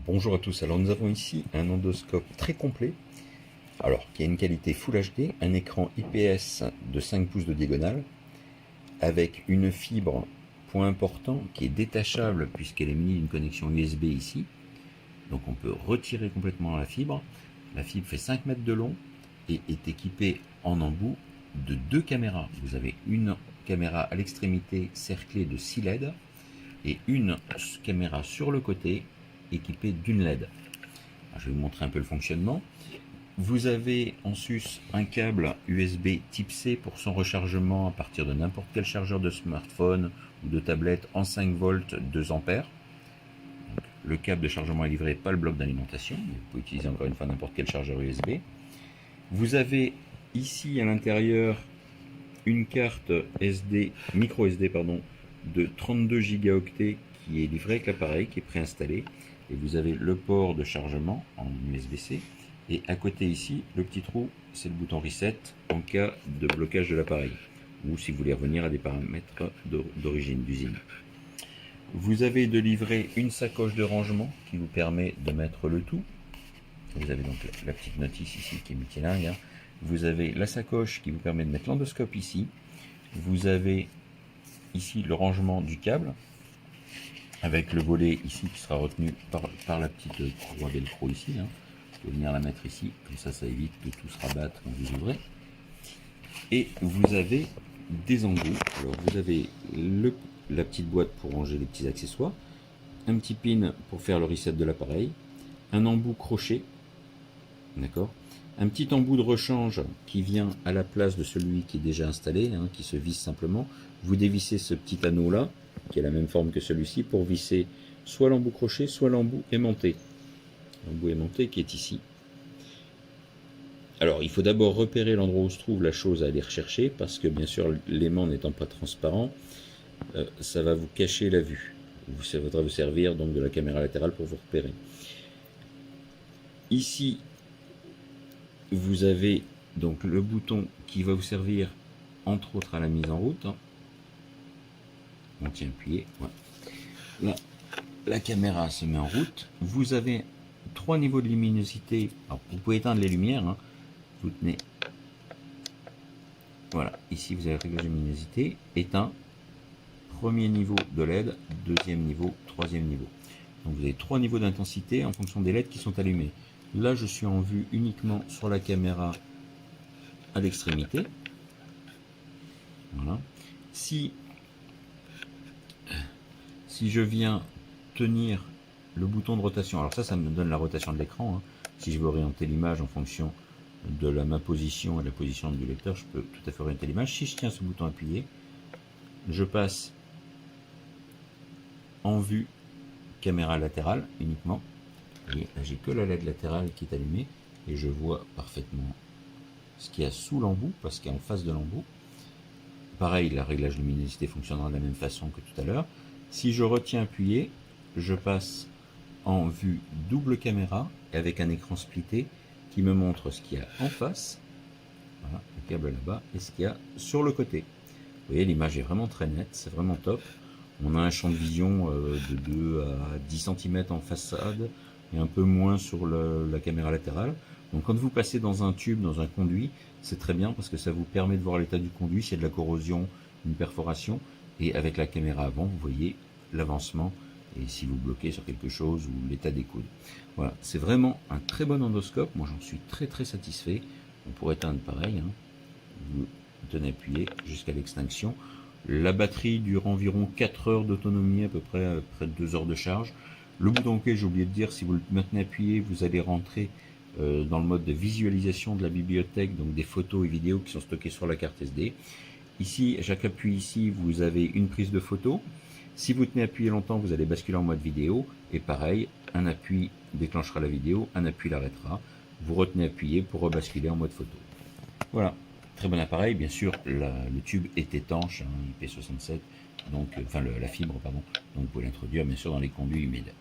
Bonjour à tous, alors nous avons ici un endoscope très complet, alors qui a une qualité Full HD, un écran IPS de 5 pouces de diagonale, avec une fibre, point important, qui est détachable puisqu'elle est munie d'une connexion USB ici, donc on peut retirer complètement la fibre fait 5 mètres de long et est équipée en embout de 2 caméras. Vous avez une caméra à l'extrémité cerclée de 6 LED et une caméra sur le côté équipée d'une LED. Alors, je vais vous montrer un peu le fonctionnement. Vous avez en sus un câble USB type C pour son rechargement à partir de n'importe quel chargeur de smartphone ou de tablette en 5 volts 2 ampères. Donc, le câble de chargement est livré, pas le bloc d'alimentation. Vous pouvez utiliser encore une fois n'importe quel chargeur USB. Vous avez ici à l'intérieur une carte SD, micro SD pardon, de 32 gigaoctets qui est livrée avec l'appareil, qui est préinstallé. Et vous avez le port de chargement en USB-C. Et à côté ici, le petit trou, c'est le bouton Reset en cas de blocage de l'appareil. Ou si vous voulez revenir à des paramètres d'origine, d'usine. Vous avez de livrer une sacoche de rangement qui vous permet de mettre le tout. Vous avez donc la petite notice ici qui est multilingue. Hein. Vous avez la sacoche qui vous permet de mettre l'endoscope ici. Vous avez ici le rangement du câble avec le volet ici qui sera retenu par la petite croix velcro ici. Hein. Vous pouvez venir la mettre ici, comme ça évite que tout se rabatte quand vous ouvrez. Et vous avez des embouts. Alors vous avez la petite boîte pour ranger les petits accessoires, un petit pin pour faire le reset de l'appareil, un embout crochet, d'accord, un petit embout de rechange qui vient à la place de celui qui est déjà installé, hein, qui se visse simplement. Vous dévissez ce petit anneau là, qui a la même forme que celui-ci, pour visser soit l'embout crochet, soit l'embout aimanté. L'embout aimanté qui est ici. Alors, il faut d'abord repérer l'endroit où se trouve la chose à aller rechercher, parce que bien sûr, l'aimant n'étant pas transparent, ça va vous cacher la vue. Ça va vous servir donc de la caméra latérale pour vous repérer. Ici, vous avez donc le bouton qui va vous servir entre autres à la mise en route. On tient appuyé. Ouais. Là, la caméra se met en route. Vous avez 3 niveaux de luminosité. Alors, vous pouvez éteindre les lumières. Hein. Vous tenez. Voilà. Ici, vous avez le réglage de luminosité. Éteint. Premier niveau de LED. Deuxième niveau. Troisième niveau. Donc, vous avez 3 niveaux d'intensité en fonction des LED qui sont allumés. Là, je suis en vue uniquement sur la caméra à l'extrémité. Voilà. Si je viens tenir le bouton de rotation, alors ça me donne la rotation de l'écran. Hein. Si je veux orienter l'image en fonction de ma position et de la position du lecteur, je peux tout à fait orienter l'image. Si je tiens ce bouton appuyé, je passe en vue caméra latérale uniquement. Et là, j'ai que la LED latérale qui est allumée et je vois parfaitement ce qu'il y a sous l'embout, parce qu'il y a en face de l'embout. Pareil, le réglage de luminosité fonctionnera de la même façon que tout à l'heure. Si je retiens appuyé, je passe en vue double caméra avec un écran splitté qui me montre ce qu'il y a en face, voilà, le câble là-bas, et ce qu'il y a sur le côté. Vous voyez, l'image est vraiment très nette, c'est vraiment top. On a un champ de vision de 2 à 10 cm en façade et un peu moins sur la caméra latérale. Donc quand vous passez dans un tube, dans un conduit, c'est très bien parce que ça vous permet de voir l'état du conduit, s'il y a de la corrosion, une perforation. Et avec la caméra avant, vous voyez l'avancement et si vous bloquez sur quelque chose ou l'état des coudes. Voilà, c'est vraiment un très bon endoscope. Moi, j'en suis très satisfait. On pourrait éteindre pareil. Hein. Vous tenez appuyé jusqu'à l'extinction. La batterie dure environ 4 heures d'autonomie, à peu près 2 heures de charge. Le bouton OK, j'ai oublié de dire, si vous le maintenez appuyé, vous allez rentrer dans le mode de visualisation de la bibliothèque, donc des photos et vidéos qui sont stockées sur la carte SD. Ici, chaque appui ici, vous avez une prise de photo. Si vous tenez appuyé longtemps, vous allez basculer en mode vidéo. Et pareil, un appui déclenchera la vidéo, un appui l'arrêtera. Vous retenez appuyé pour rebasculer en mode photo. Voilà, très bon appareil. Bien sûr, le tube est étanche, hein, IP67, donc, enfin la fibre, pardon. Donc vous pouvez l'introduire bien sûr dans les conduits humides.